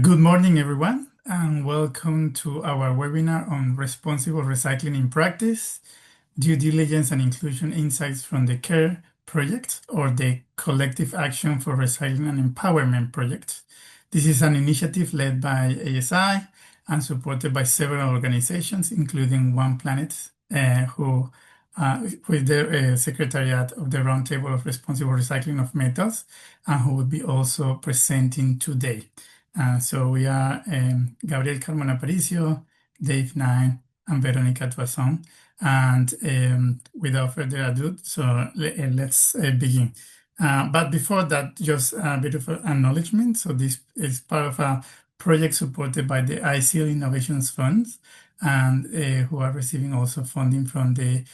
Good morning, everyone, and welcome to our webinar on responsible recycling in practice, due diligence and inclusion insights from the CARE project, or the Collective Action for Recycling and Empowerment project. This is an initiative led by ASI and supported by several organizations, including One Planet, who with the Secretariat of the Roundtable of Responsible Recycling of Metals, and who will be also presenting today. So we are Gabriel Carmona Aparicio, Dave Nine, and Veronica Toisson. And without further ado, so let's begin. But before that, just a bit of an acknowledgement. So this is part of a project supported by the ICL Innovations Funds, and who are receiving also funding from the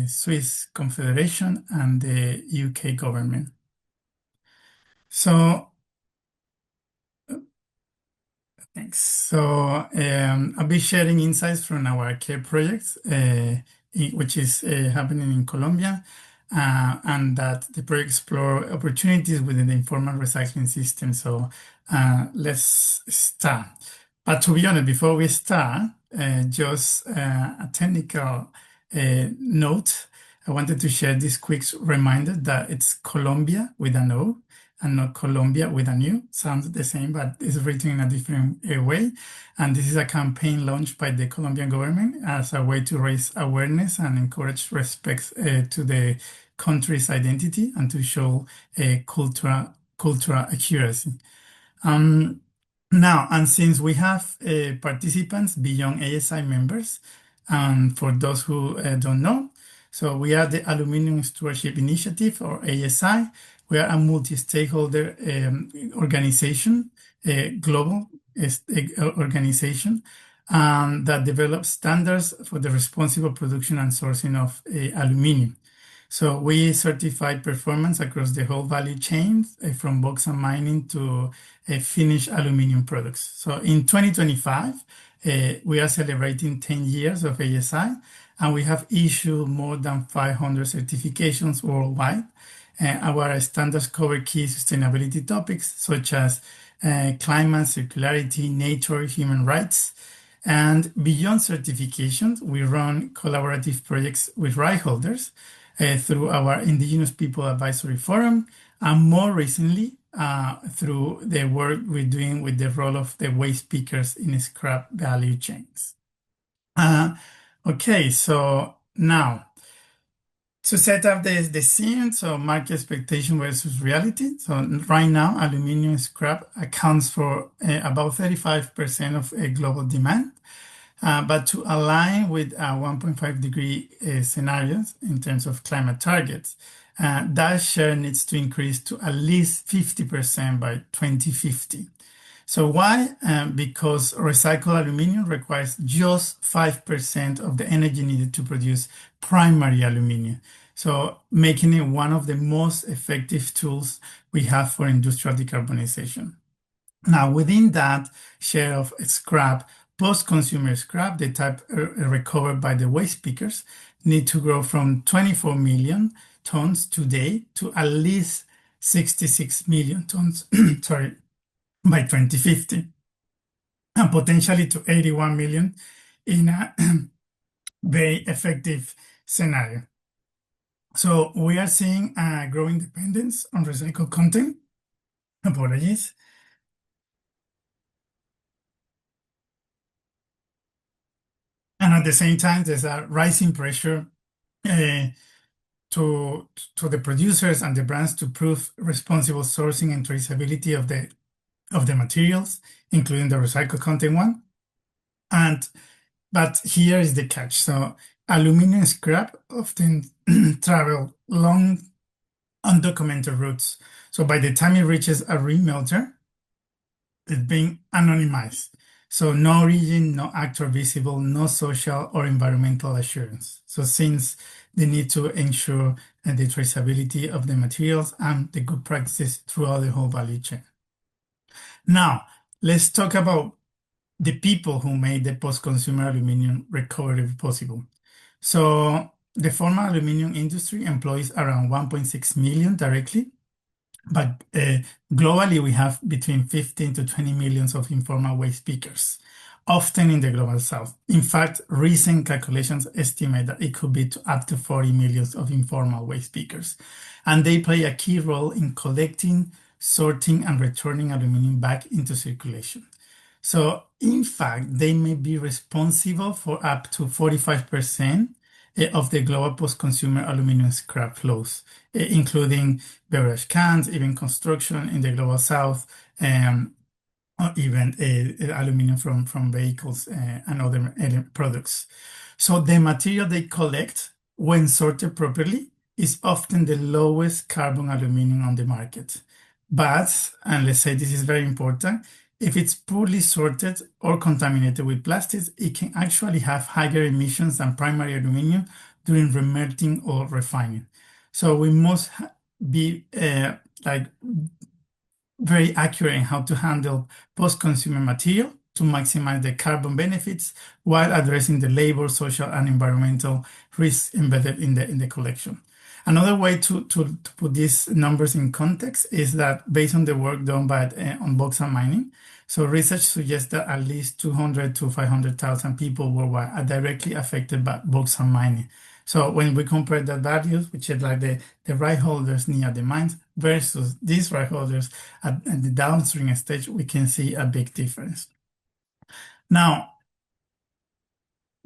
Swiss Confederation and the UK government. So thanks. So I'll be sharing insights from our CARE project, which is happening in Colombia, and that the project explore opportunities within the informal recycling system. So let's start. But to be honest, before we start, just a technical note. I wanted to share this quick reminder that it's Colombia with an O and not Colombia with an U. Sounds the same, but it's written in a different way. And this is a campaign launched by the Colombian government as a way to raise awareness and encourage respect to the country's identity and to show cultural accuracy. Now, and since we have participants beyond ASI members, and for those who don't know, so we are the Aluminium Stewardship Initiative, or ASI. We are a multi-stakeholder organization, a global organization that develops standards for the responsible production and sourcing of aluminium. So we certify performance across the whole value chain, from bauxite mining to finished aluminium products. So in 2025, we are celebrating 10 years of ASI, and we have issued more than 500 certifications worldwide. Our standards cover key sustainability topics such as climate, circularity, nature, human rights. And beyond certifications, we run collaborative projects with right holders through our Indigenous People Advisory Forum, and more recently, through the work we're doing with the role of the waste pickers in scrap value chains. Okay, so now, to set up the scene, so market expectation versus reality. So right now, aluminium scrap accounts for about 35% of global demand. But to align with 1.5 degree scenarios in terms of climate targets, that share needs to increase to at least 50% by 2050. So why? Because recycled aluminium requires just 5% of the energy needed to produce primary aluminium. So making it one of the most effective tools we have for industrial decarbonization. Now, within that share of scrap, post-consumer scrap, the type recovered by the waste pickers, need to grow from 24 million tons today to at least 66 million tons, sorry, by 2050, and potentially to 81 million in a very effective scenario. So we are seeing a growing dependence on recycled content. Apologies. And at the same time, there's a rising pressure to the producers and the brands to prove responsible sourcing and traceability of the materials, including the recycled content one. But here is the catch. So aluminum scrap often travel long, undocumented routes. So by the time it reaches a remelter, it's being anonymized. So no origin, no actor visible, no social or environmental assurance. So since they need to ensure the traceability of the materials and the good practices throughout the whole value chain. Now, let's talk about the people who made the post-consumer aluminium recovery possible. So the formal aluminium industry employs around 1.6 million directly, But globally, we have between 15 to 20 millions of informal waste pickers, often in the global south. In fact, recent calculations estimate that it could be up to 40 millions of informal waste pickers. And they play a key role in collecting, sorting, and returning aluminum back into circulation. So, in fact, they may be responsible for up to 45% of the global post-consumer aluminum scrap flows, including beverage cans, even construction in the global south, or even aluminum from vehicles and other products. So the material they collect, when sorted properly, is often the lowest carbon aluminum on the market. But, and let's say this is very important, if it's poorly sorted or contaminated with plastics, it can actually have higher emissions than primary aluminum during remelting or refining. So we must be like very accurate in how to handle post-consumer material to maximize the carbon benefits while addressing the labor, social, and environmental risks embedded in the collection. Another way to put these numbers in context is that based on the work done by on bauxite mining, so research suggests that at least 200 to 500,000 people worldwide are directly affected by bauxite mining. So when we compare the values, which is like the right holders near the mines versus these right holders at the downstream stage, we can see a big difference. Now,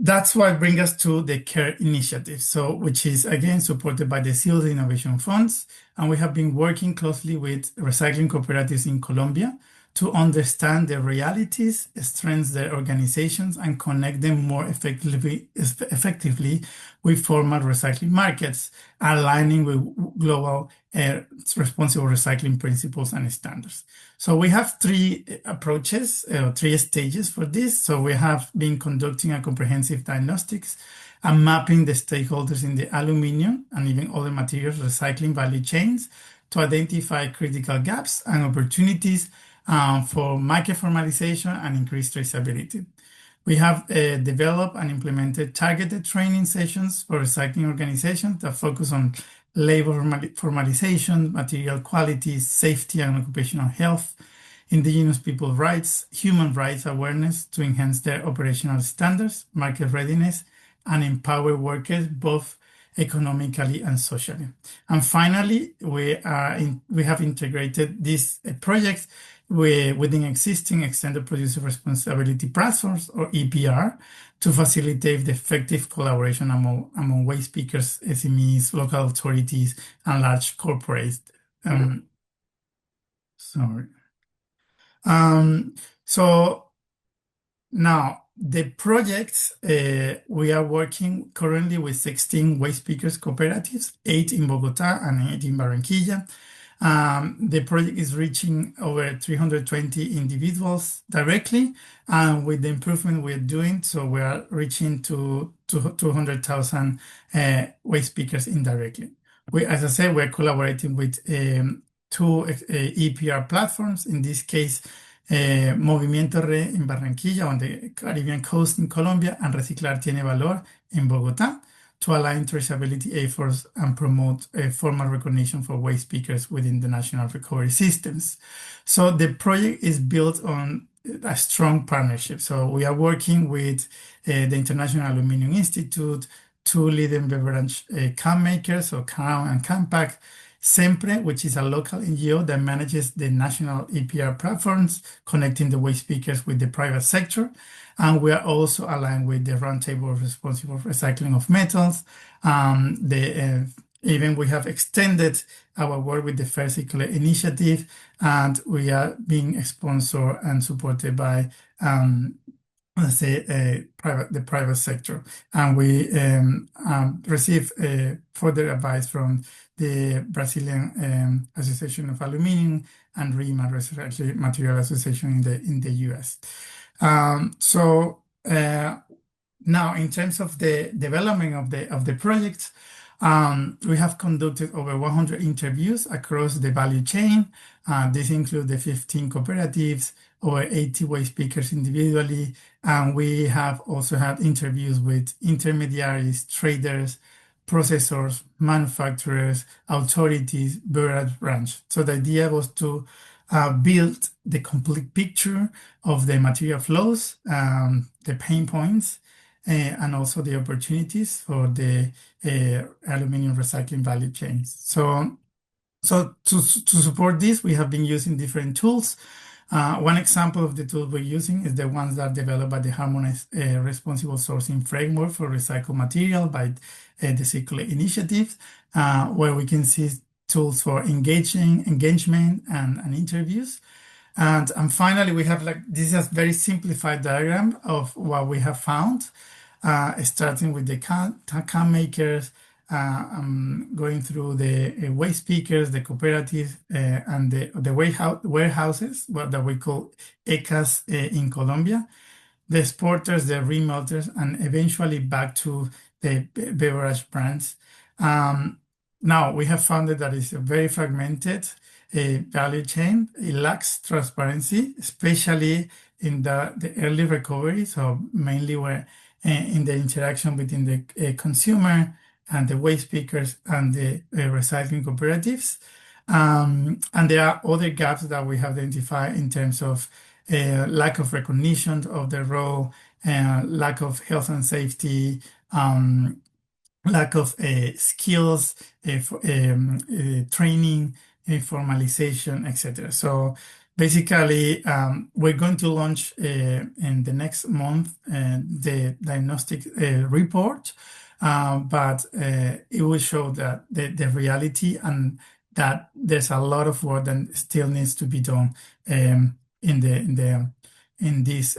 that's what brings us to the CARE initiative, so which is again supported by the Seals Innovation Funds, and we have been working closely with recycling cooperatives in Colombia to understand the realities, strengthen their organizations, and connect them more effectively with formal recycling markets, aligning with global responsible recycling principles and standards. So we have three approaches, three stages for this. So we have been conducting a comprehensive diagnostics and mapping the stakeholders in the aluminum and even other materials recycling value chains to identify critical gaps and opportunities for market formalization and increased traceability. We have developed and implemented targeted training sessions for recycling organizations that focus on labor formalization, material quality, safety and occupational health, indigenous people rights, human rights awareness to enhance their operational standards, market readiness, and empower workers both economically and socially. And finally, we have integrated this project within existing extended producer responsibility platforms, or EPR, to facilitate the effective collaboration among waste pickers, SMEs, local authorities, and large corporates. Sorry. So now the project, we are working currently with 16 waste pickers cooperatives, 8 in Bogotá and 8 in Barranquilla. The project is reaching over 320 individuals directly, and with the improvement we're doing, so we are reaching to 200,000 waste pickers indirectly. As I said, we're collaborating with 2 EPR platforms, in this case, Movimiento Re in Barranquilla on the Caribbean coast in Colombia, and Reciclar Tiene Valor in Bogotá, to align traceability efforts and promote a formal recognition for waste pickers within the national recovery systems. So the project is built on a strong partnership. So we are working with the International Aluminium Institute, 2 leading beverage can makers, so Crown and Canpack, Sempre, which is a local NGO that manages the national EPR platforms, connecting the waste pickers with the private sector. And we are also aligned with the Roundtable of Responsible Recycling of Metals. Even we have extended our work with the Fair Circular Initiative, and we are being sponsored and supported by let's say the private sector, and we receive further advice from the Brazilian Association of Aluminium and RIMA, Recycled Material Association in the US. Now, in terms of the development of the project, we have conducted over 100 interviews across the value chain. This includes the 15 cooperatives, over 80 waste pickers individually, and we have also had interviews with intermediaries, traders, processors, manufacturers, authorities, beverage branch. So the idea was to build the complete picture of the material flows, the pain points, and also the opportunities for the aluminum recycling value chains. So to support this, we have been using different tools. One example of the tools we're using is the ones that are developed by the Harmonized Responsible Sourcing Framework for Recycled Material by the Circular Initiative, where we can see tools for engagement and interviews. And finally, we have this is a very simplified diagram of what we have found, starting with the can makers, going through the waste pickers, the cooperatives, and the warehouses, what that we call ECAs in Colombia, the exporters, the remelters, and eventually back to the beverage brands. Now, we have found that it's a very fragmented value chain. It lacks transparency, especially in the early recovery. So mainly where in the interaction between the consumer and the waste pickers and the recycling cooperatives. And there are other gaps that we have identified in terms of lack of recognition of the role, lack of health and safety, lack of skills, training, formalization, etc. So basically, we're going to launch in the next month the diagnostic report, but it will show that the reality and that there's a lot of work that still needs to be done in this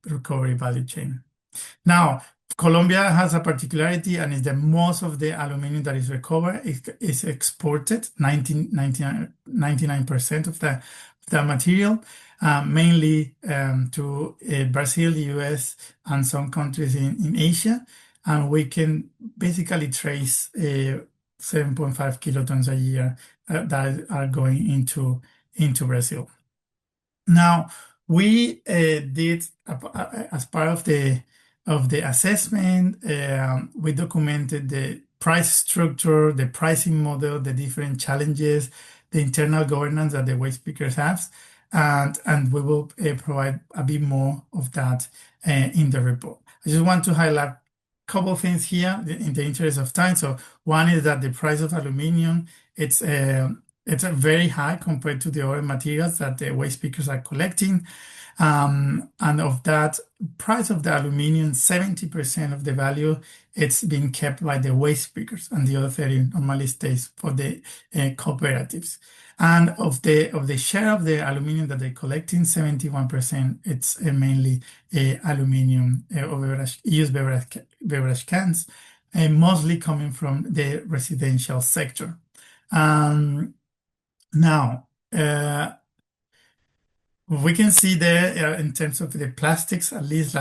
recovery value chain. Now, Colombia has a particularity, and is the most of the aluminum that is recovered is exported, 99% of the material, mainly to Brazil, the US, and some countries in Asia. And we can basically trace 7.5 kilotons a year that are going into Brazil. Now, we did, as part of the assessment, we documented the price structure, the pricing model, the different challenges, the internal governance that the waste pickers have, and we will provide a bit more of that in the report. I just want to highlight a couple of things here in the interest of time. So one is that the price of aluminum, it's a very high compared to the other materials that the waste pickers are collecting. And of that price of the aluminum, 70% of the value, it's being kept by the waste pickers, and the other 30 normally stays for the cooperatives. And of the share of the aluminum that they're collecting, 71%, it's mainly aluminum or used beverage cans, mostly coming from the residential sector. Now, we can see there in terms of the plastics, at least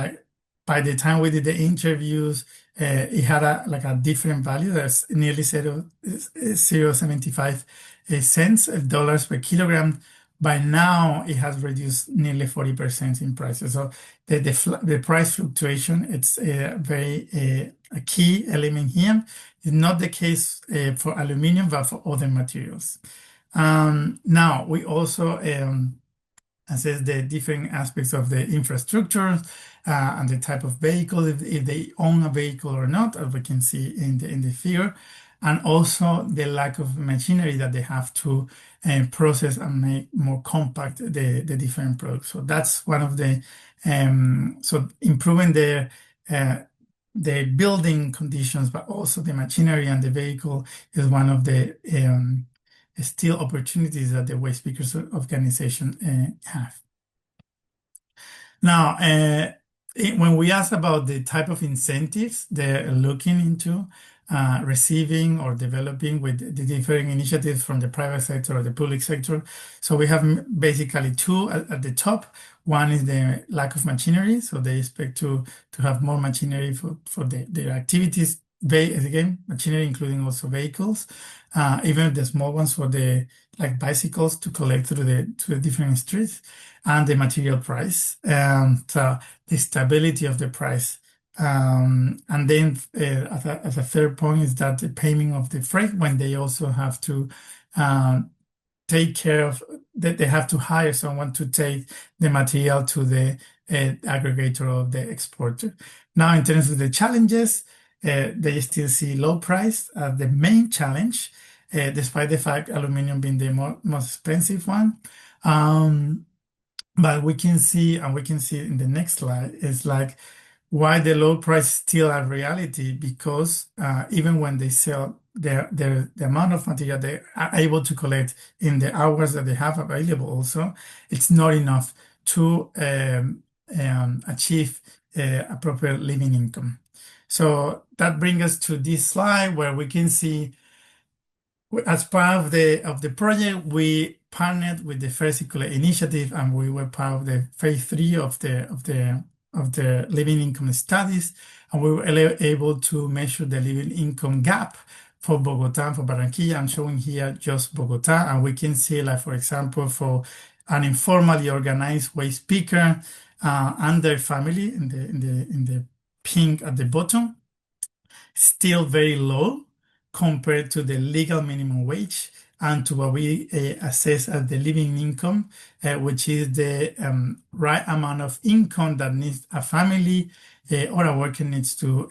by the time we did the interviews, it had a different value. That's nearly 0.75 dollars per kilogram. By now, it has reduced nearly 40% in prices. So the price fluctuation, it's a very a key element here. It's not the case for aluminum, but for other materials. Now, we also assess the different aspects of the infrastructure and the type of vehicle, if they own a vehicle or not, as we can see in the figure, and also the lack of machinery that they have to process and make more compact the different products. So that's one of the so improving the building conditions, but also the machinery and the vehicle is one of the still opportunities that the waste pickers organization have. Now, when we ask about the type of incentives they're looking into receiving or developing with the different initiatives from the private sector or the public sector, so we have basically two at the top. One is the lack of machinery, so they expect to have more machinery for their activities. Again, machinery including also vehicles, even the small ones for the bicycles to collect through the different streets, and the material price. So the stability of the price And then as a third point is that the payment of the freight when they also have to uh, take care of that they have to hire someone to take the material to the aggregator of the exporter. Now, in terms of the challenges, they still see low price as the main challenge, despite the fact aluminum being the most expensive one. Um, but we can see, and we can see in the next slide, is like why the low price is still a reality because even when they sell the amount of material they are able to collect in the hours that they have available also, it's not enough to achieve a proper living income. So that brings us to this slide where we can see as part of the project, we partnered with the First Circular Initiative, and we were part of the phase 3 of the living income studies, and we were able to measure the living income gap for Bogotá and for Barranquilla. I'm showing here just Bogotá, and we can see, like for example, for an informally organized waste picker and their family in the pink at the bottom still very low compared to the legal minimum wage and to what we assess as the living income, which is the right amount of income that needs a family or a worker needs to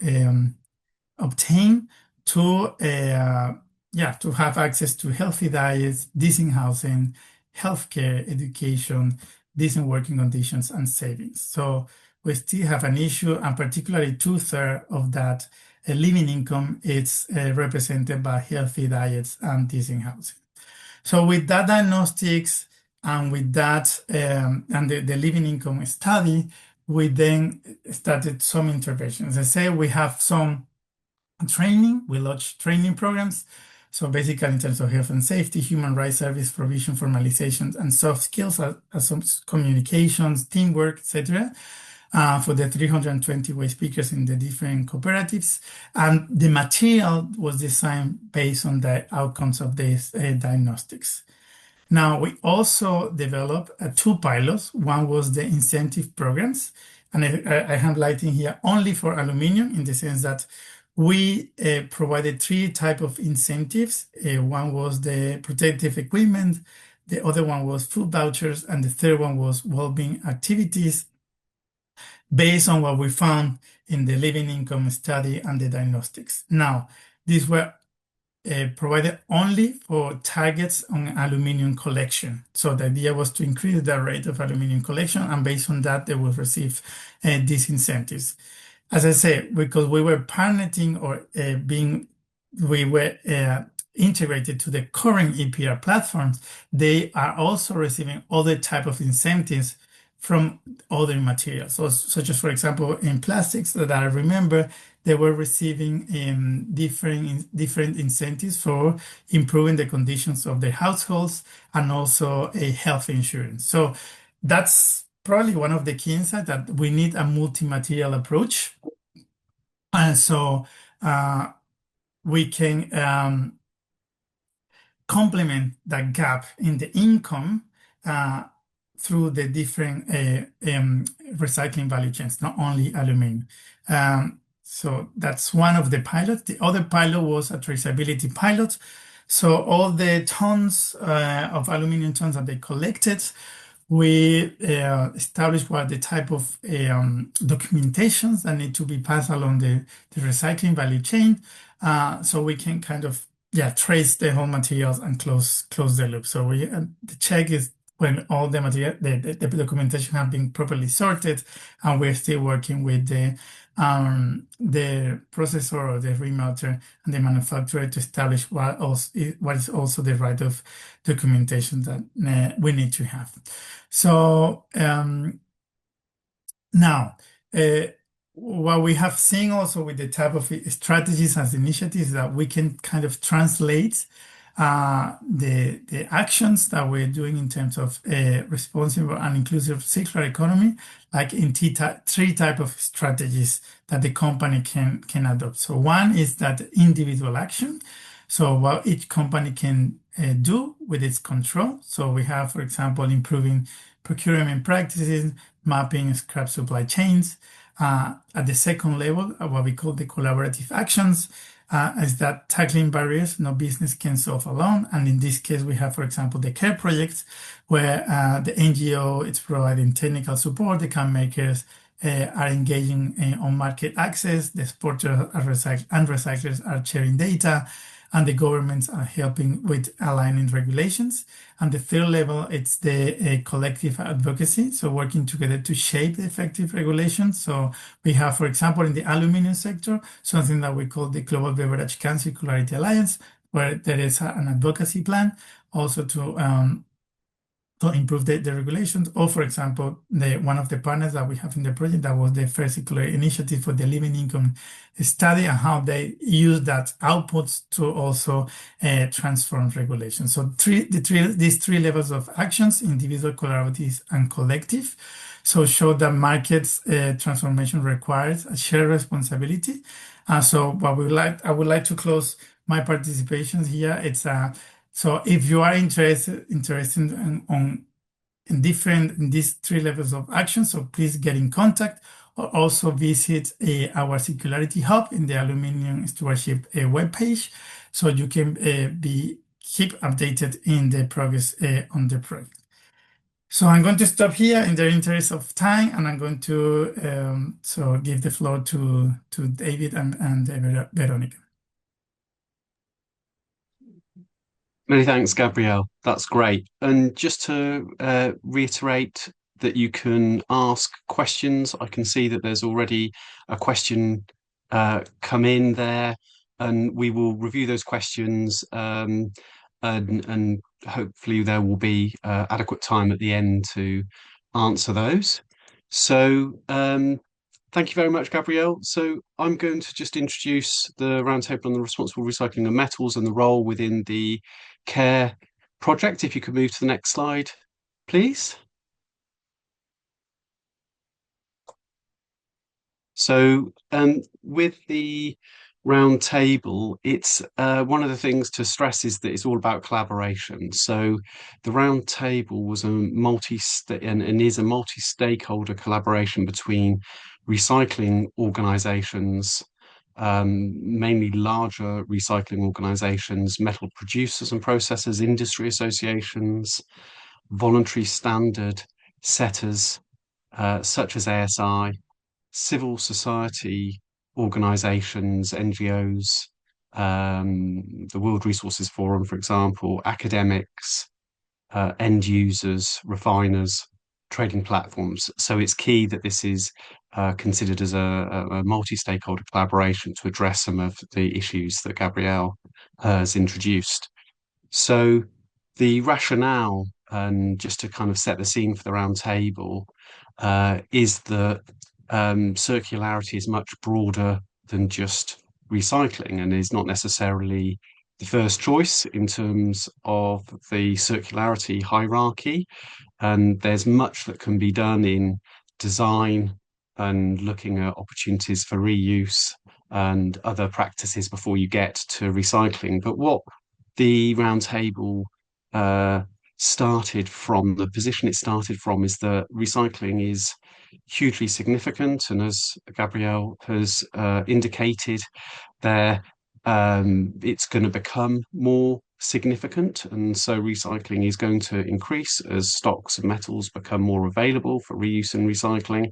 obtain to to have access to healthy diets, decent housing, healthcare, education, decent working conditions, and savings. So we still have an issue, and particularly two-thirds of that living income is represented by healthy diets and decent housing. So with that diagnostics and with that and the living income study, we then started some interventions. As I say, we have some training. We launched training programs. So basically in terms of health and safety, human rights service provision, formalization, and soft skills, as some communications, teamwork, etc. For the 320 waste speakers in the different cooperatives. And the material was designed based on the outcomes of these diagnostics. Now, we also developed two pilots. One was the incentive programs, and I am highlighting here only for aluminum in the sense that we provided three types of incentives. One was the protective equipment, the other one was food vouchers, and the third one was well-being activities based on what we found in the living income study and the diagnostics. Now, these were provided only for targets on aluminum collection. So the idea was to increase the rate of aluminum collection, and based on that, they will receive these incentives. As I said, because we were partnering or we were integrated to the current EPR platforms, they are also receiving other type of incentives from other materials. So, such as, for example, in plastics that I remember, they were receiving different incentives for improving the conditions of their households and also a health insurance. So that's probably one of the key insights, that we need a multi-material approach. And so we can complement that gap in the income through the different recycling value chains, not only aluminum. So that's one of the pilots. The other pilot was a traceability pilot. So all the tons of aluminum tons that they collected, we established what the type of documentations that need to be passed along the recycling value chain, so we can kind of trace the whole materials and close the loop. So we the check is when all the material, the documentation have been properly sorted, and we're still working with the processor or the remelter and the manufacturer to establish what is also the right of documentation that we need to have. So now, what we have seen also with the type of strategies as initiatives, that we can kind of translate the actions that we're doing in terms of responsible and inclusive circular economy, like in three type of strategies that the company can adopt. So one is that individual action. So what each company can do with its control. So we have, for example, improving procurement practices, mapping scrap supply chains, At the second level, what we call the collaborative actions, is that tackling barriers no business can solve alone. And in this case, we have, for example, the CARE projects, where the NGO is providing technical support, the can makers are engaging on market access, the exporters and recyclers are sharing data, and the governments are helping with aligning regulations. And the third level, it's the collective advocacy, so working together to shape the effective regulations. So we have, for example, in the aluminum sector, something that we call the Global Beverage Can Circularity Alliance, where there is an advocacy plan also to improve the regulations. Or, for example, one of the partners that we have in the project, that was the first circular initiative for the living income study, and how they use that outputs to also transform regulations. So these three levels of actions: individual, collaborative, and collective. So show that markets transformation requires a shared responsibility. So I would like to close my participation here. It's so if you are interested in these three levels of action, so please get in contact, or also visit our Circularity Hub in the Aluminium Stewardship webpage, so you can keep updated in the progress on the project. So I'm going to stop here in the interest of time, and I'm going to so give the floor to David and Veronica. Many thanks, Gabriel. That's great. And just to reiterate that you can ask questions, I can see that there's already a question come in there, and we will review those questions, and hopefully there will be adequate time at the end to answer those. So thank you very much, Gabrielle. So I'm going to just introduce the roundtable on the responsible recycling of metals and the role within the CARE project. If you could move to the next slide, please. So with the roundtable, it's one of the things to stress is that it's all about collaboration. So the roundtable was a and is a multi-stakeholder collaboration between recycling organisations, mainly larger recycling organisations, metal producers and processors, industry associations, voluntary standard setters such as ASI, civil society organisations, NGOs, the World Resources Forum, for example, academics, end users, refiners, trading platforms. So it's key that this is considered as a multi-stakeholder collaboration to address some of the issues that Gabrielle has introduced. So the rationale, and just to kind of set the scene for the roundtable, is that circularity is much broader than just recycling and is not necessarily the first choice in terms of the circularity hierarchy. And there's much that can be done in design and looking at opportunities for reuse and other practices before you get to recycling. But what the roundtable started from, the position it started from, is that recycling is hugely significant, and as Gabrielle has indicated there, it's going to become more significant, and so recycling is going to increase as stocks of metals become more available for reuse and recycling.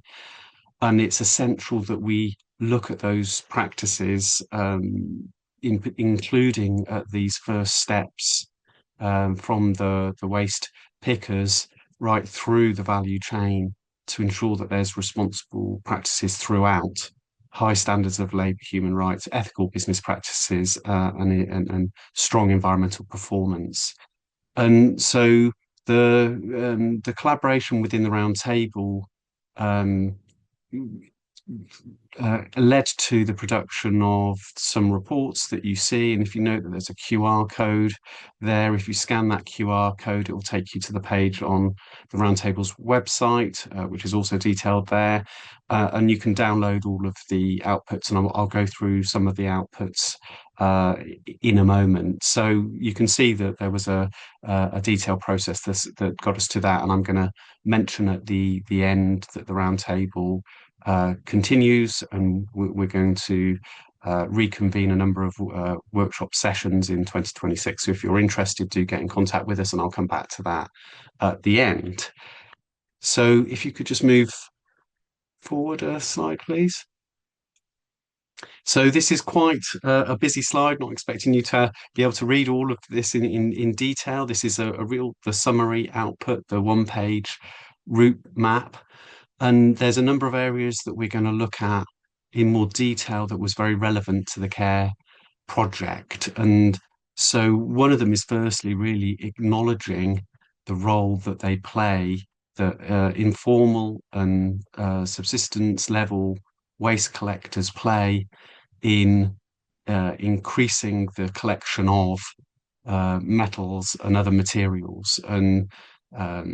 And it's essential that we look at those practices, including at these first steps, from the waste pickers right through the value chain, to ensure that there's responsible practices throughout, high standards of labour, human rights, ethical business practices, and strong environmental performance. And so the collaboration within the roundtable led to the production of some reports that you see. And if you note that there's a QR code there, if you scan that QR code, it will take you to the page on the Roundtable's website, which is also detailed there. And you can download all of the outputs, and I'll go through some of the outputs in a moment. So you can see that there was a detailed process that got us to that. And I'm going to mention at the end that the Roundtable continues, and we're going to reconvene a number of workshop sessions in 2026. So if you're interested, do get in contact with us, and I'll come back to that at the end. So if you could just move forward a slide, please. So this is quite a busy slide, not expecting you to be able to read all of this in detail. This is the summary output, the one-page route map. And there's a number of areas that we're going to look at in more detail that was very relevant to the care project. And so one of them is firstly really acknowledging the role that they play, that informal and subsistence level waste collectors play in increasing the collection of metals and other materials. And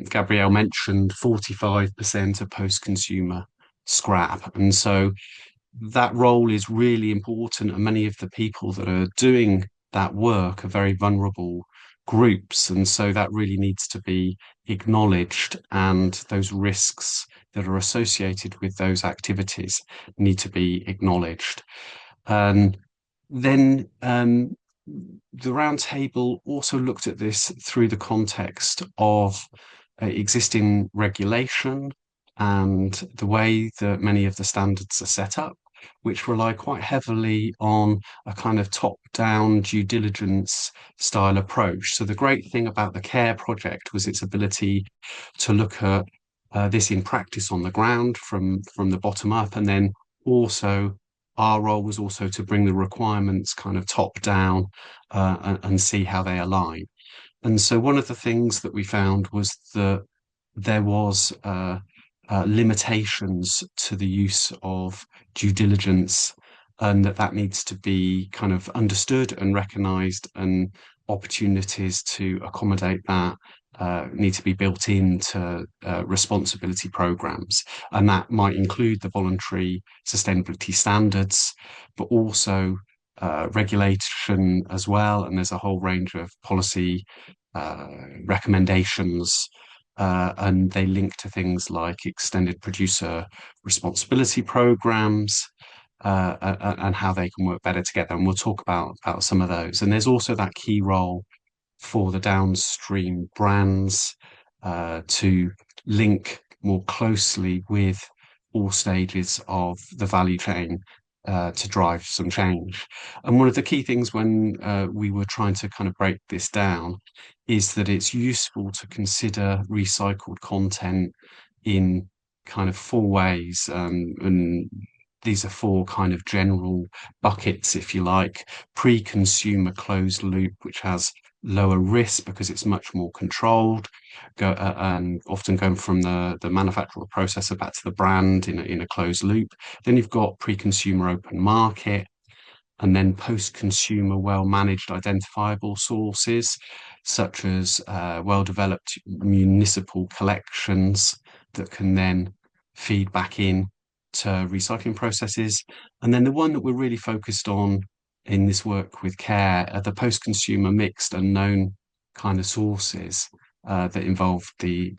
Gabrielle mentioned 45% of post-consumer scrap. And so that role is really important. And many of the people that are doing that work are very vulnerable groups. And so that really needs to be acknowledged. And those risks that are associated with those activities need to be acknowledged. And then the roundtable also looked at this through the context of existing regulation and the way that many of the standards are set up, which rely quite heavily on a kind of top-down due diligence style approach. So the great thing about the CARE project was its ability to look at this in practice on the ground from the bottom up, and then also our role was also to bring the requirements kind of top down and see how they align. And so one of the things that we found was that there was limitations to the use of due diligence, and that needs to be kind of understood and recognised, and opportunities to accommodate that need to be built into responsibility programs. And that might include the voluntary sustainability standards, but also regulation as well. And there's a whole range of policy recommendations, and they link to things like extended producer responsibility programs, and how they can work better together. And we'll talk about some of those. And there's also that key role for the downstream brands to link more closely with all stages of the value chain to drive some change. And one of the key things when we were trying to kind of break this down is that it's useful to consider recycled content in kind of four ways. And these are four kind of general buckets, if you like. Pre-consumer closed loop, which has lower risk because it's much more controlled, and often going from the manufacturer or processor back to the brand in a closed loop. Then you've got pre-consumer open market, and then post-consumer well-managed identifiable sources, such as well-developed municipal collections that can then feed back in to recycling processes. And then the one that we're really focused on in this work with CARE are the post-consumer mixed and known kind of sources that involve the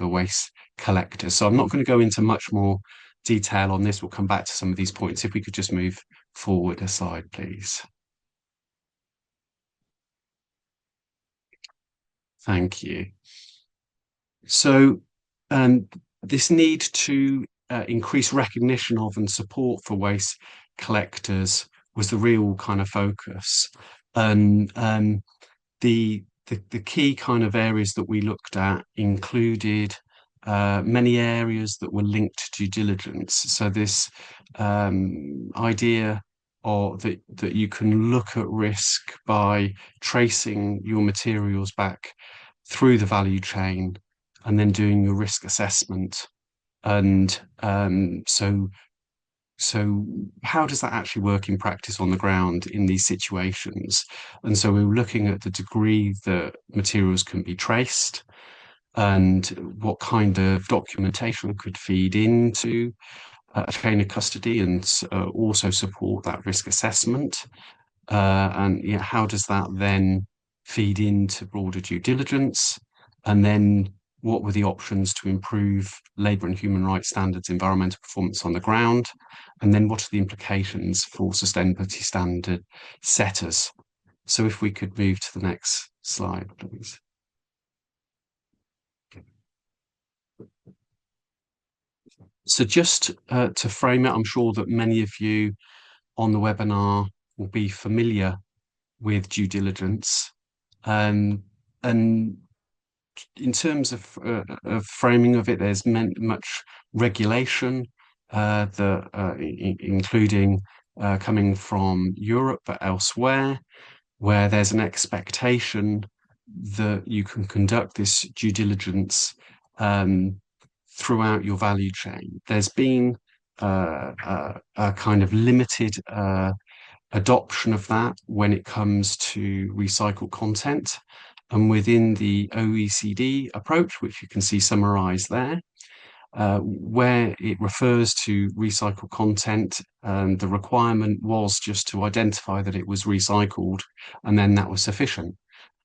waste collectors. So I'm not going to go into much more detail on this. We'll come back to some of these points. If we could just move forward a slide, please. Thank you. So this need to increase recognition of and support for waste collectors was the real kind of focus. And the key kind of areas that we looked at included many areas that were linked to due diligence. So this idea that you can look at risk by tracing your materials back through the value chain and then doing your risk assessment. And so how does that actually work in practice on the ground in these situations? And so we were looking at the degree that materials can be traced and what kind of documentation could feed into a chain of custody and also support that risk assessment. And how does that then feed into broader due diligence? And then what were the options to improve labour and human rights standards, environmental performance on the ground, and then what are the implications for sustainability standard setters. So if we could move to the next slide, please. So just to frame it, I'm sure that many of you on the webinar will be familiar with due diligence. And in terms of framing of it, there's much regulation, including coming from Europe but elsewhere, where there's an expectation that you can conduct this due diligence throughout your value chain. There's been a kind of limited adoption of that when it comes to recycled content. And within the OECD approach, which you can see summarized there, where it refers to recycled content, the requirement was just to identify that it was recycled, and then that was sufficient.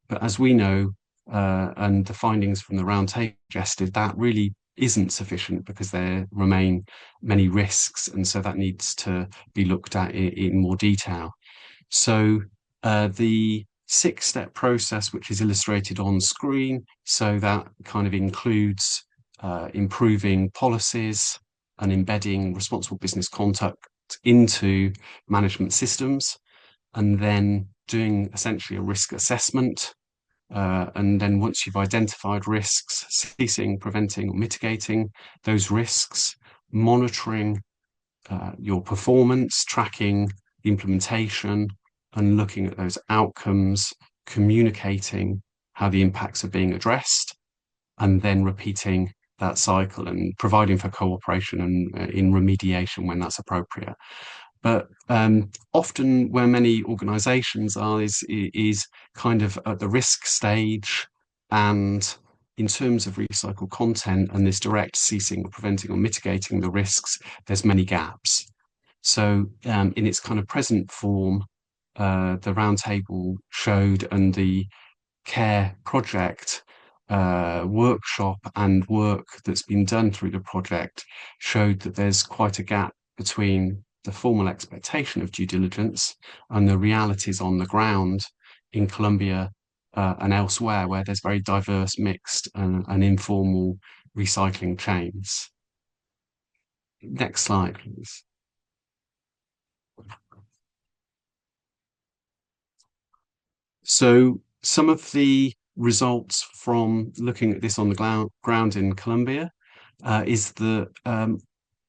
But as we know, and the findings from the roundtable suggested, that really isn't sufficient because there remain many risks, and so that needs to be looked at in more detail. So the 6-step process, which is illustrated on screen, so that kind of includes improving policies and embedding responsible business conduct into management systems, and then doing essentially a risk assessment. And then once you've identified risks, ceasing, preventing, or mitigating those risks, monitoring your performance, tracking the implementation, and looking at those outcomes, communicating how the impacts are being addressed, and then repeating that cycle and providing for cooperation and in remediation when that's appropriate. But often where many organizations are is kind of at the risk stage, and in terms of recycled content and this direct ceasing or preventing or mitigating the risks, there's many gaps. So in its kind of present form, the roundtable showed, and the CARE project workshop and work that's been done through the project showed that there's quite a gap between the formal expectation of due diligence and the realities on the ground in Colombia and elsewhere, where there's very diverse, mixed and informal recycling chains. Next slide, please. So some of the results from looking at this on the ground in Colombia is that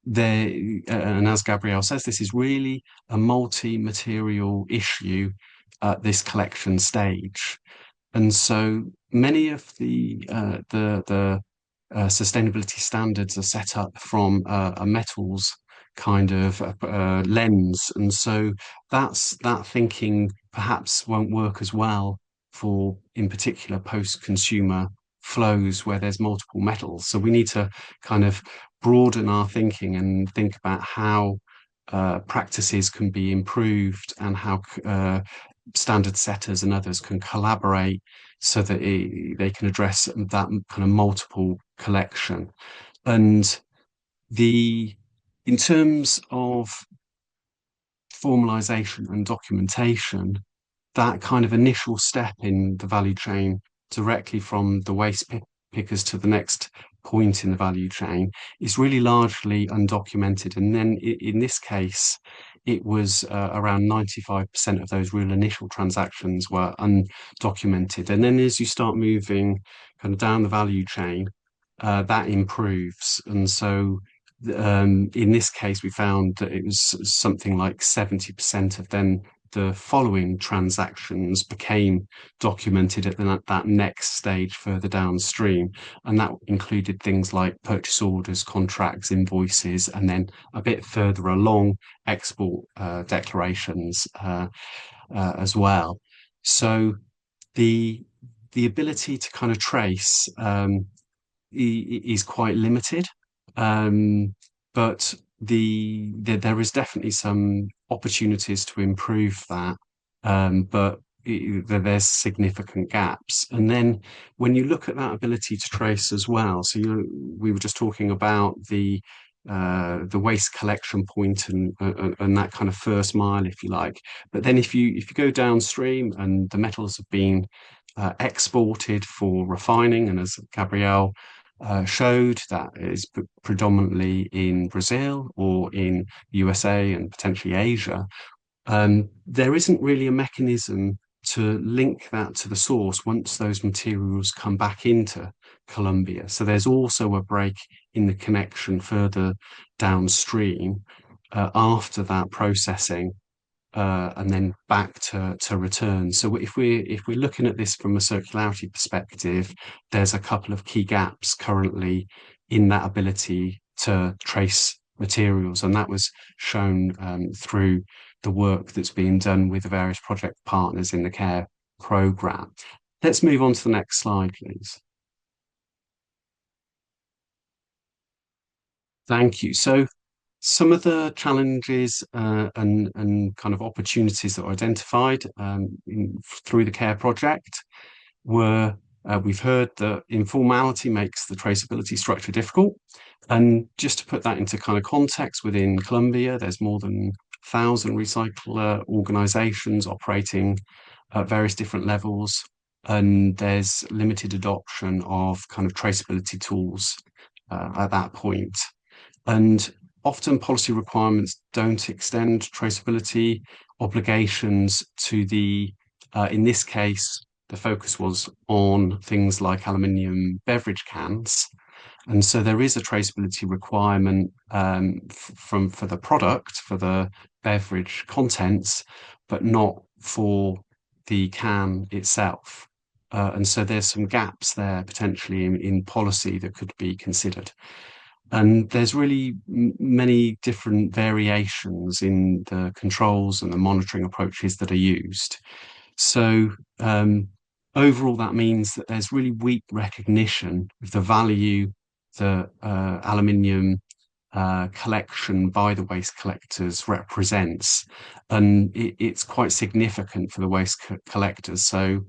and as Gabriel says, this is really a multi-material issue at this collection stage. And so many of the sustainability standards are set up from a metals kind of lens, and so that thinking perhaps won't work as well for, in particular, post-consumer flows where there's multiple metals. So we need to kind of broaden our thinking and think about how practices can be improved and how standard setters and others can collaborate so that they can address that kind of multiple collection. And in terms of formalization and documentation, that kind of initial step in the value chain directly from the waste pickers to the next point in the value chain is really largely undocumented. And then in this case, it was around 95% of those real initial transactions were undocumented. And then as you start moving kind of down the value chain, that improves. And so in this case, we found that it was something like 70% of then the following transactions became documented at that next stage further downstream. And that included things like purchase orders, contracts, invoices, and then a bit further along, export declarations as well. So the ability to kind of trace is quite limited, but there is definitely some opportunities to improve that. But there's significant gaps. And then when you look at that ability to trace as well, so we were just talking about the waste collection point and that kind of first mile, if you like. But then if you go downstream and the metals have been exported for refining, and as Gabriel showed, that is predominantly in Brazil or in USA and potentially Asia. There isn't really a mechanism to link that to the source once those materials come back into Colombia. So there's also a break in the connection further downstream after that processing and then back to return. So if we're looking at this from a circularity perspective, there's a couple of key gaps currently in that ability to trace materials, and that was shown through the work that's being done with the various project partners in the CARE programme. Let's move on to the next slide, please. Thank you. So some of the challenges and kind of opportunities that were identified through the CARE project were we've heard that informality makes the traceability structure difficult. And just to put that into kind of context, within Colombia, there's more than 1,000 recycler organizations operating at various different levels. And there's limited adoption of kind of traceability tools at that point. And often policy requirements don't extend traceability obligations to in this case, the focus was on things like aluminium beverage cans. And so there is a traceability requirement for the product, for the beverage contents, but not for the can itself. And so there's some gaps there potentially in policy that could be considered. And there's really many different variations in the controls and the monitoring approaches that are used. So overall, that means that there's really weak recognition of the value that aluminium collection by the waste collectors represents. And it's quite significant for the waste collectors. So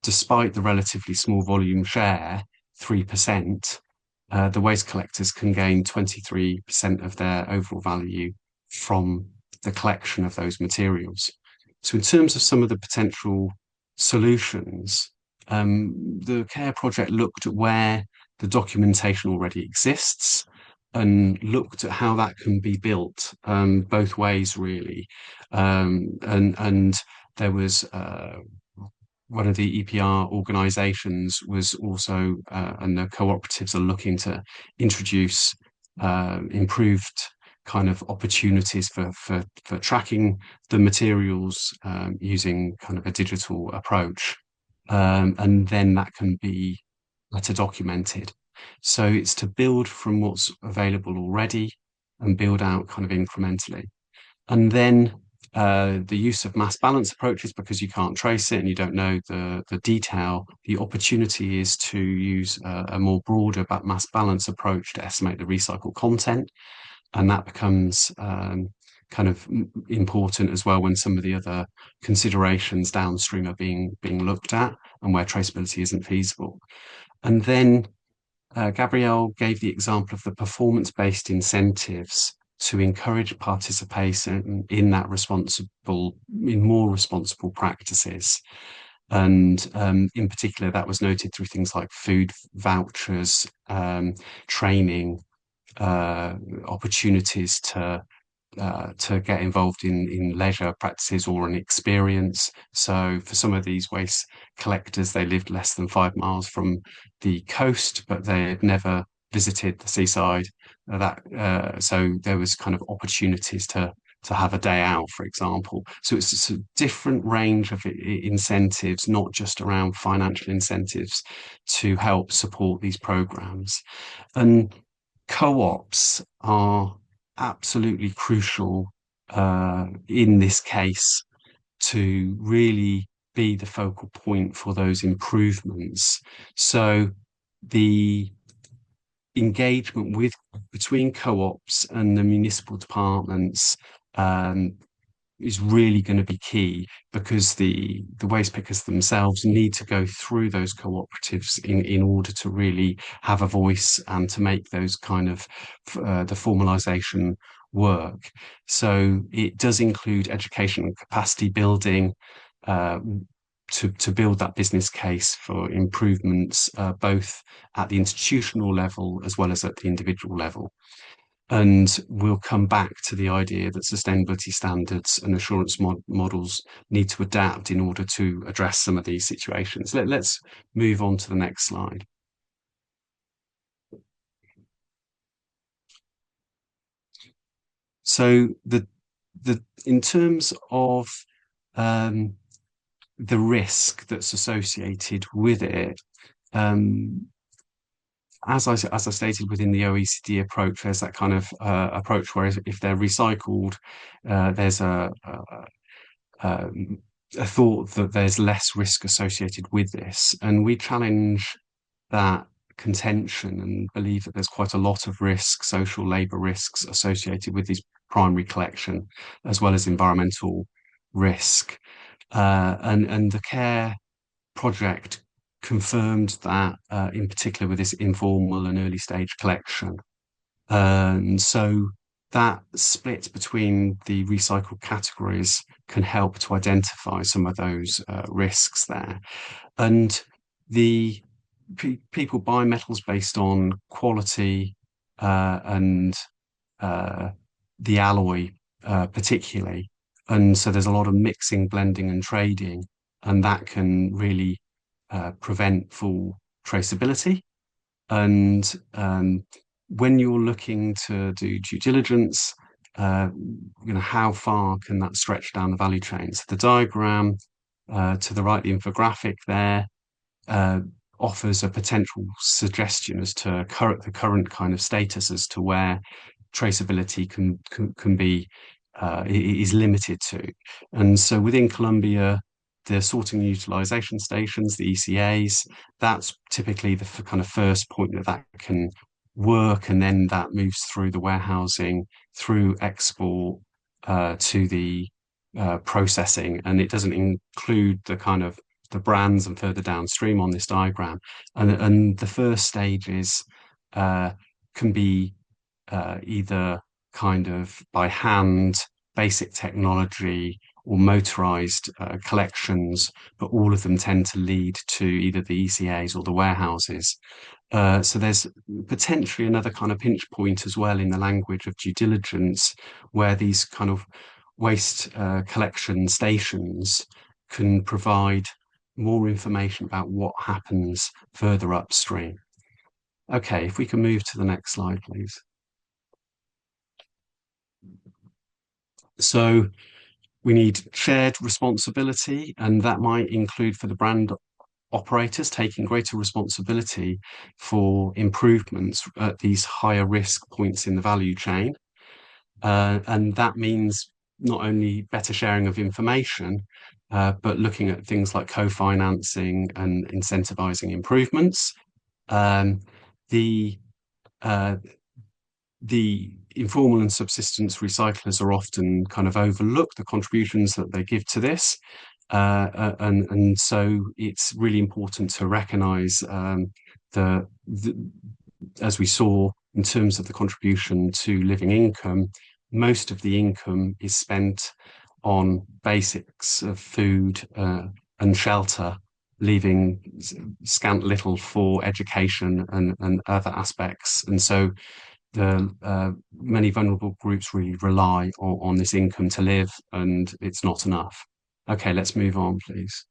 despite the relatively small volume share, 3%, the waste collectors can gain 23% of their overall value from the collection of those materials. So in terms of some of the potential solutions, the CARE project looked at where the documentation already exists and looked at how that can be built both ways, really. And there was one of the EPR organisations was also, and the cooperatives are looking to introduce improved kind of opportunities for tracking the materials using kind of a digital approach. And then that can be better documented. So it's to build from what's available already and build out kind of incrementally. And then the use of mass balance approaches, because you can't trace it and you don't know the detail, the opportunity is to use a more broader mass balance approach to estimate the recycled content. And that becomes kind of important as well when some of the other considerations downstream are being looked at and where traceability isn't feasible. And then Gabriel gave the example of the performance-based incentives to encourage participation in more responsible practices. And in particular, that was noted through things like food vouchers, training, opportunities to get involved in leisure practices or an experience. So for some of these waste collectors, they lived less than 5 miles from the coast, but they had never visited the seaside. So there was kind of opportunities to have a day out, for example. So it's a different range of incentives, not just around financial incentives, to help support these programs. And co-ops are absolutely crucial in this case to really be the focal point for those improvements. So the engagement between co-ops and the municipal departments is really going to be key, because the waste pickers themselves need to go through those cooperatives in order to really have a voice and to make those kind of the formalisation work. So it does include education and capacity building, uh, to build that business case for improvements, both at the institutional level as well as at the individual level. And we'll come back to the idea that sustainability standards and assurance models need to adapt in order to address some of these situations. Let's move on to the next slide. So in terms of the risk that's associated with it, as I stated within the OECD approach, there's that kind of approach where if they're recycled, there's a thought that there's less risk associated with this. And we challenge that contention and believe that there's quite a lot of risk, social labour risks associated with this primary collection, as well as environmental risk. And the CARE project confirmed that, in particular with this informal and early stage collection. And so that split between the recycled categories can help to identify some of those risks there. And the people buy metals based on quality and the alloy particularly. And so there's a lot of mixing, blending and trading, and that can really prevent full traceability. And when you're looking to do due diligence, how far can that stretch down the value chain? So the diagram to the right, the infographic there, offers a potential suggestion as to the current kind of status as to where traceability can be is limited to. And so within Colombia, the sorting and utilization stations, the ECAs, that's typically the kind of first point that can work, and then that moves through the warehousing, through export to the processing, and it doesn't include the kind of the brands and further downstream on this diagram. And the first stages can be either kind of by hand, basic technology, or motorized collections, but all of them tend to lead to either the ECAs or the warehouses. So there's potentially another kind of pinch point as well in the language of due diligence, where these kind of waste collection stations can provide more information about what happens further upstream. Okay, if we can move to the next slide, please. So we need shared responsibility, and that might include for the brand operators taking greater responsibility for improvements at these higher risk points in the value chain. And that means not only better sharing of information, but looking at things like co-financing and incentivizing improvements. The informal and subsistence recyclers are often kind of overlooked, the contributions that they give to this. And so it's really important to recognise as we saw in terms of the contribution to living income, most of the income is spent on basics of food and shelter, leaving scant little for education and other aspects. And so the many vulnerable groups really rely on this income to live, and it's not enough. Okay, let's move on, please.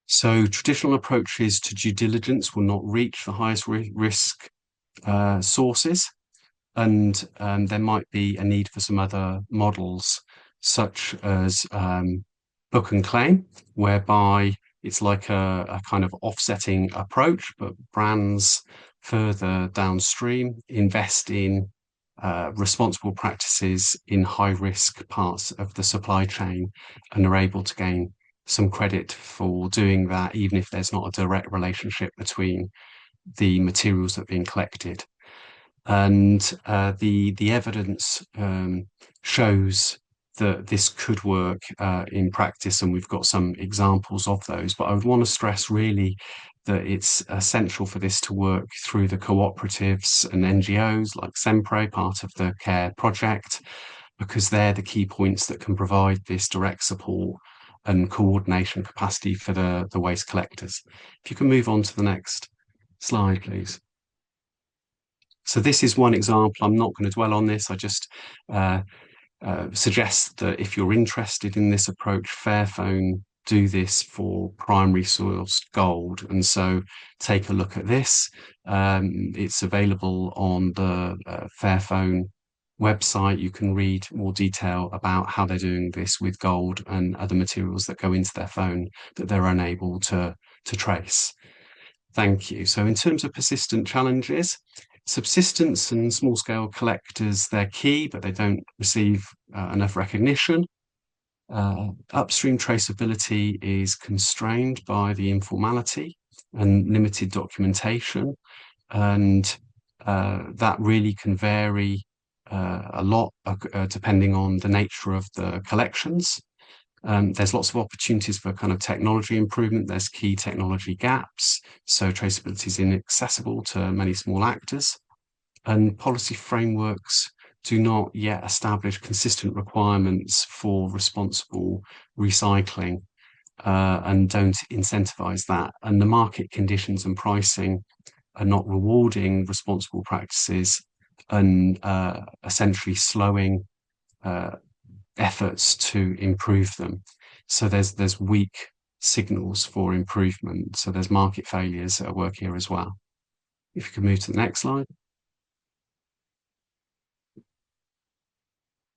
So traditional approaches to due diligence will not reach the highest risk sources, and there might be a need for some other models, such as book and claim, whereby it's like a kind of offsetting approach, but brands further downstream invest in responsible practices in high risk parts of the supply chain and are able to gain some credit for doing that, even if there's not a direct relationship between the materials that are being collected. And the evidence shows that this could work in practice, and we've got some examples of those. But I would want to stress really that it's essential for this to work through the cooperatives and NGOs like Sempre, part of the CARE project, because they're the key points that can provide this direct support and coordination capacity for the waste collectors. If you can move on to the next slide, please. So this is one example. I'm not going to dwell on this. I just suggest that if you're interested in this approach, Fairphone do this for primary sourced gold. And so take a look at this. It's available on the Fairphone website. You can read more detail about how they're doing this with gold and other materials that go into their phone that they're unable to trace. Thank you. So in terms of persistent challenges, subsistence and small-scale collectors, they're key, but they don't receive enough recognition. Upstream traceability is constrained by the informality and limited documentation, and that really can vary a lot depending on the nature of the collections. There's lots of opportunities for kind of technology improvement. There's key technology gaps. So traceability is inaccessible to many small actors, and policy frameworks do not yet establish consistent requirements for responsible recycling and don't incentivize that. And the market conditions and pricing are not rewarding responsible practices and essentially slowing efforts to improve them. So there's weak signals for improvement. So there's market failures at work here as well. If you could move to the next slide.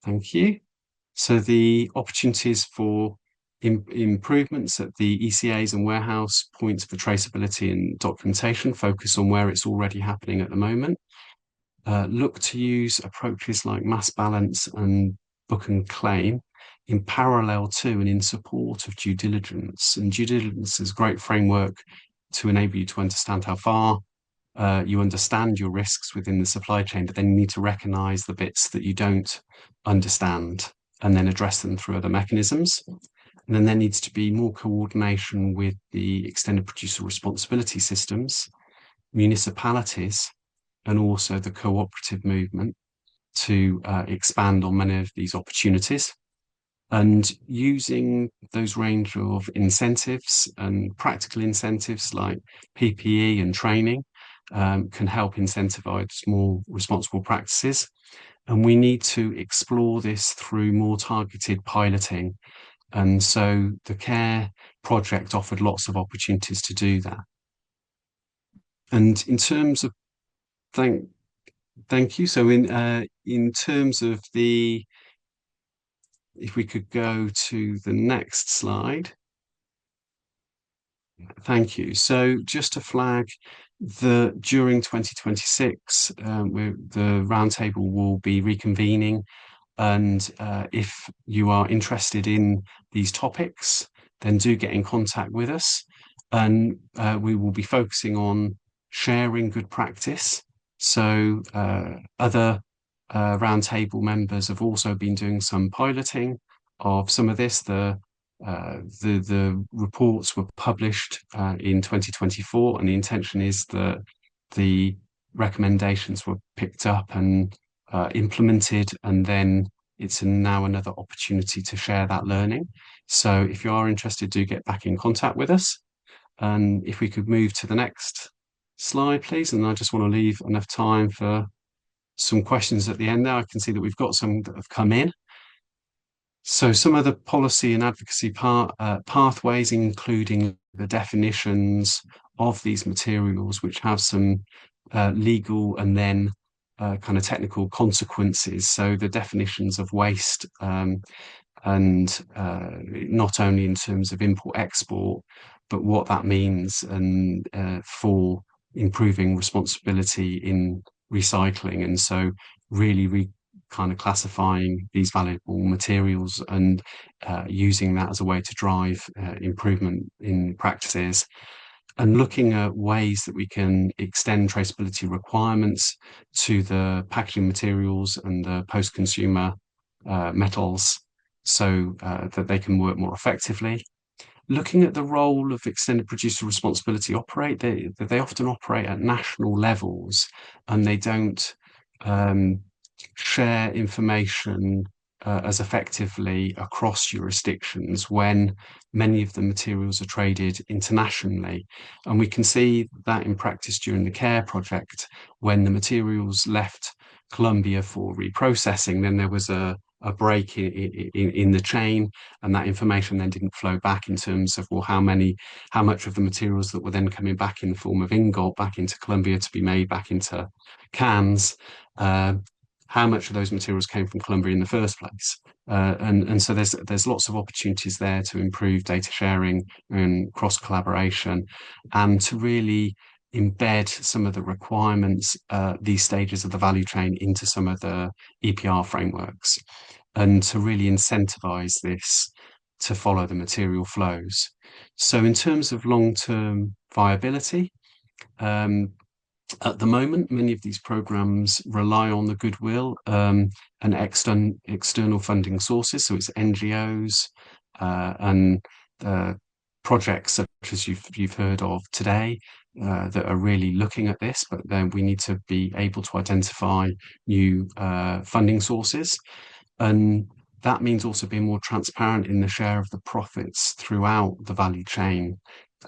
Thank you. So the opportunities for improvements at the ECAs and warehouse points for traceability and documentation focus on where it's already happening at the moment. Look to use approaches like mass balance and book and claim in parallel to and in support of due diligence. And due diligence is a great framework to enable you to understand how far you understand your risks within the supply chain, but then you need to recognize the bits that you don't understand and then address them through other mechanisms. And then there needs to be more coordination with the extended producer responsibility systems, municipalities, and also the cooperative movement to expand on many of these opportunities. And using those range of incentives and practical incentives like PPE and training can help incentivize more responsible practices. And we need to explore this through more targeted piloting. And so the CARE project offered lots of opportunities to do that. And in terms of, thank you. So in terms of the, if we could go to the next slide. Thank you. So just to flag that during 2026, the roundtable will be reconvening. And if you are interested in these topics, then do get in contact with us. And we will be focusing on sharing good practice. So other roundtable members have also been doing some piloting of some of this. The reports were published in 2024, and the intention is that the recommendations were picked up and implemented, and then it's now another opportunity to share that learning. So if you are interested, do get back in contact with us. And if we could move to the next slide, please. And I just want to leave enough time for some questions at the end there. I can see that we've got some that have come in. So some of the policy and advocacy pathways, including the definitions of these materials, which have some legal and then kind of technical consequences. So the definitions of waste and not only in terms of import-export, but what that means and for improving responsibility in recycling. And so really kind of classifying these valuable materials and using that as a way to drive improvement in practices. and looking at ways that we can extend traceability requirements to the packaging materials and the post-consumer metals so that they can work more effectively. Looking at the role of extended producer responsibility they often operate at national levels, and they don't um, share information as effectively across jurisdictions when many of the materials are traded internationally. And we can see that in practice during the CARE project, when the materials left Colombia for reprocessing, then there was a break in the chain, and that information then didn't flow back in terms of, well, how much of the materials that were then coming back in the form of ingot back into Colombia to be made back into cans, how much of those materials came from Colombia in the first place. And so there's lots of opportunities there to improve data sharing and cross collaboration, and to really embed some of the requirements, these stages of the value chain, into some of the EPR frameworks, and to really incentivize this to follow the material flows. So in terms of long-term viability, at the moment, many of these programs rely on the goodwill and external funding sources. So it's NGOs and projects such as you've heard of today that are really looking at this. But then we need to be able to identify new funding sources, and that means also being more transparent in the share of the profits throughout the value chain,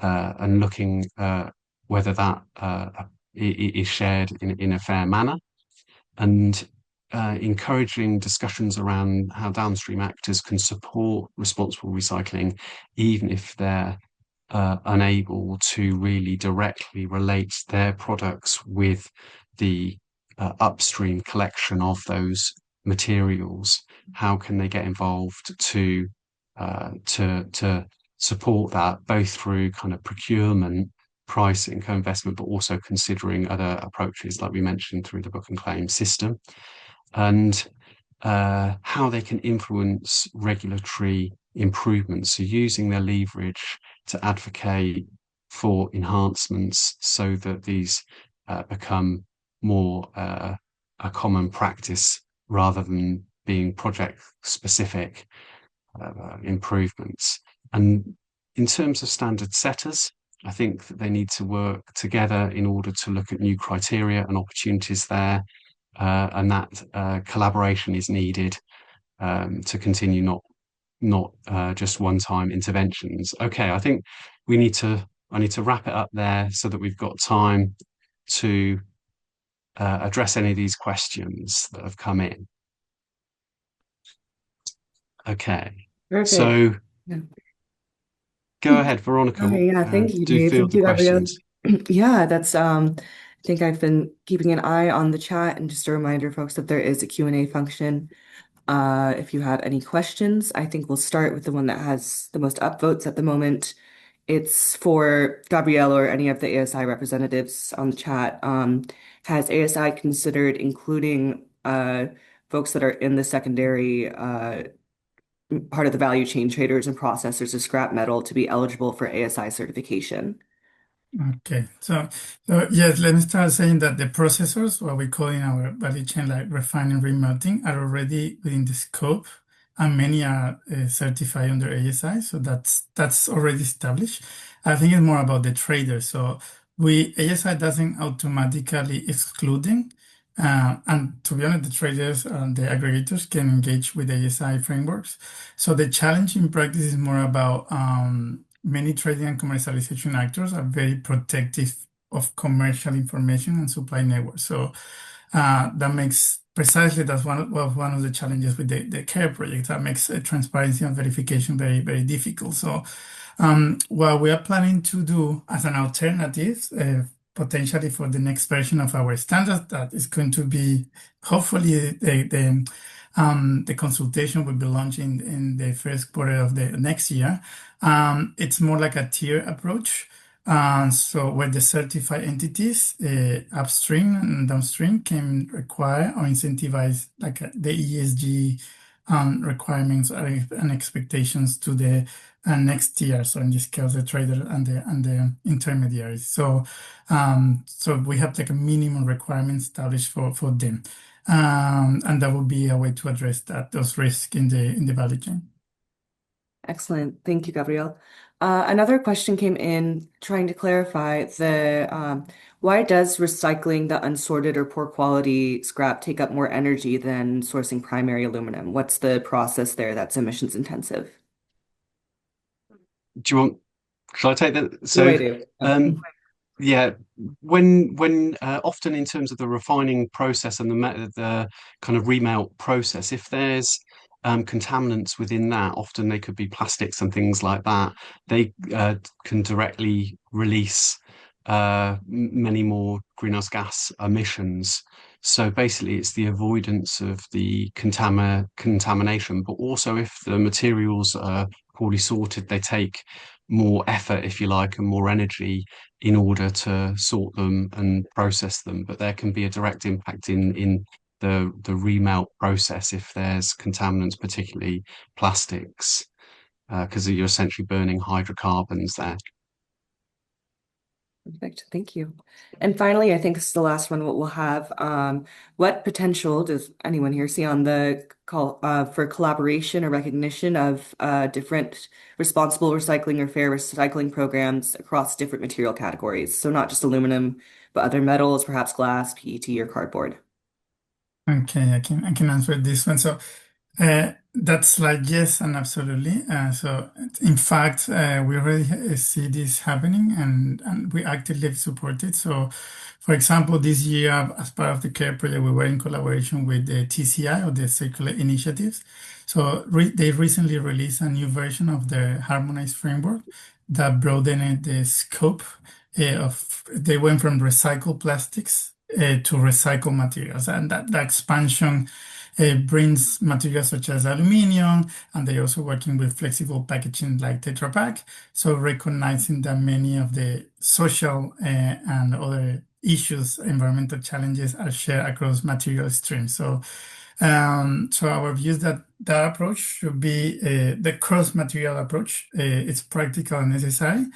and looking whether that is shared in a fair manner, and encouraging discussions around how downstream actors can support responsible recycling, even if they're unable to really directly relate their products with the upstream collection of those materials. How can they get involved to support that, both through kind of procurement, pricing, co-investment, but also considering other approaches like we mentioned through the book and claim system, and how they can influence regulatory improvements, so using their leverage to advocate for enhancements so that these become more a common practice rather than being project specific improvements. And in terms of standard setters, I think that they need to work together in order to look at new criteria and opportunities there, and that collaboration is needed to continue, not just one-time interventions. Okay, I think I need to wrap it up there so that we've got time to address any of these questions that have come in. Okay, Perfect. so Yeah. go ahead, Veronica. Okay, yeah, thank you, Do Dave. field Thank the you, Gabriel. questions. Yeah, that's I think I've been keeping an eye on the chat, and just a reminder, folks, that there is a Q&A function. If you have any questions, I think we'll start with the one that has the most upvotes at the moment. It's for Gabriel or any of the ASI representatives on the chat. Has ASI considered including folks that are in the secondary part of the value chain, traders and processors of scrap metal, to be eligible for ASI certification? Okay, so yes, let me start saying that the processors, what we call in our value chain like refining, remelting, are already within the scope, and many are certified under ASI, so that's already established. I think it's more about the traders. So ASI doesn't automatically excluding, and to be honest, the traders and the aggregators can engage with ASI frameworks. So the challenge in practice is more about many trading and commercialization actors are very protective of commercial information and supply networks. So that makes precisely that's one of the challenges with the CARE project. That makes transparency and verification very, very difficult. So what we are planning to do as an alternative, potentially for the next version of our standard, that is going to be hopefully the consultation will be launching in the first quarter of the next year. It's more like a tier approach. So where the certified entities, upstream and downstream, can require or incentivize like the ESG requirements and expectations to the next tier. So in this case, the trader and the intermediaries. So we have like a minimum requirement established for them, and that would be a way to address those risks in the value chain. Excellent. Thank you, Gabriel. Another question came in trying to clarify why does recycling the unsorted or poor quality scrap take up more energy than sourcing primary aluminum? What's the process there that's emissions intensive? Do you want? Shall I take that? You So, may do. yeah, when often in terms of the refining process and the kind of remelt process, if there's contaminants within that, often they could be plastics and things like that. They can directly release many more greenhouse gas emissions. So basically, it's the avoidance of the contamination, but also if the materials are poorly sorted, they take more effort, if you like, and more energy in order to sort them and process them. But there can be a direct impact in the remelt process if there's contaminants, particularly plastics, because you're essentially burning hydrocarbons there. Perfect. Thank you. And finally, I think this is the last one what we'll have. What potential does anyone here see on the call for collaboration or recognition of different responsible recycling or fair recycling programs across different material categories? So not just aluminum, but other metals, perhaps glass, PET, or cardboard. Okay, I can answer this one. So that's like yes, and absolutely. So in fact, we already see this happening, and we actively support it. So, for example, this year, as part of the CARE project, we were in collaboration with the TCI or the Circular Initiatives. So they recently released a new version of the harmonized framework that broadened the scope of. They went from recycled plastics to recycle materials. And that expansion brings materials such as aluminium, and they're also working with flexible packaging like Tetra Pak. So recognizing that many of the social and other issues, environmental challenges are shared across material streams. So our view is that that approach should be the cross-material approach. It's practical and necessary.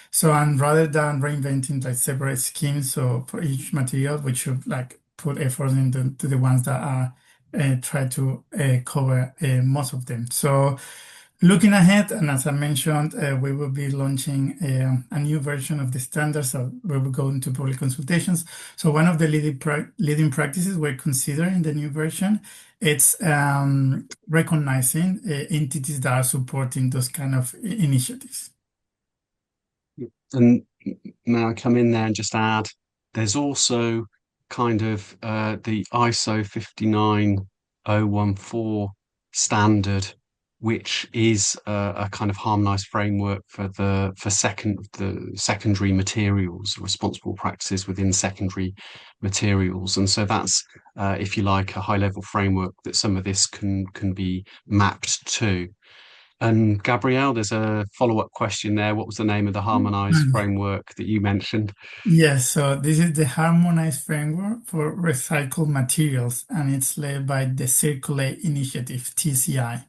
So, and rather than reinventing like separate schemes, so for each material, we should like put effort into to the ones that are try to cover most of them. So, looking ahead, and as I mentioned, we will be launching a new version of the standard. So, we will go into public consultations. So, one of the leading practices we're considering the new version, it's recognizing entities that are supporting those kind of initiatives. And now I come in there and just add, there's also kind of the ISO 59014 standard, which is a kind of harmonized framework for the secondary materials, responsible practices within secondary materials. And so that's, if you like, a high level framework that some of this can be mapped to. And Gabrielle, there's a follow-up question there. What was the name of the harmonized framework that you mentioned? Yes, so this is the harmonized framework for recycled materials, and it's led by the Circular Initiative, TCI.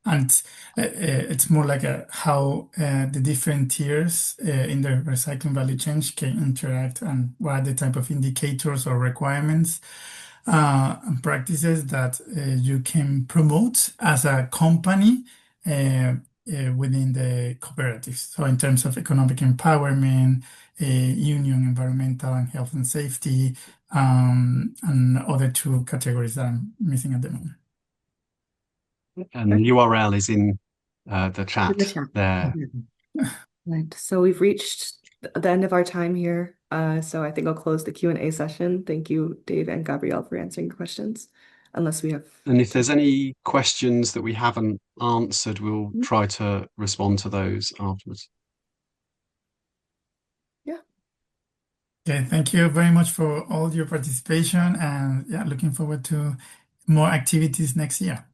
And it's more like how the different tiers in the recycling value chain can interact, and what are the type of indicators or requirements and practices that you can promote as a company within the cooperatives. So in terms of economic empowerment, union, environmental and health and safety, and other two categories that I'm missing at the moment. And the URL is in the chat In the chat. there. Right. So we've reached the end of our time here. So I think I'll close the Q&A session. Thank you, Dave and Gabrielle, for answering questions. Unless we have. And if there's any questions that we haven't answered, we'll try to respond to those afterwards. Yeah. Okay, thank you very much for all your participation, and yeah, looking forward to more activities next year.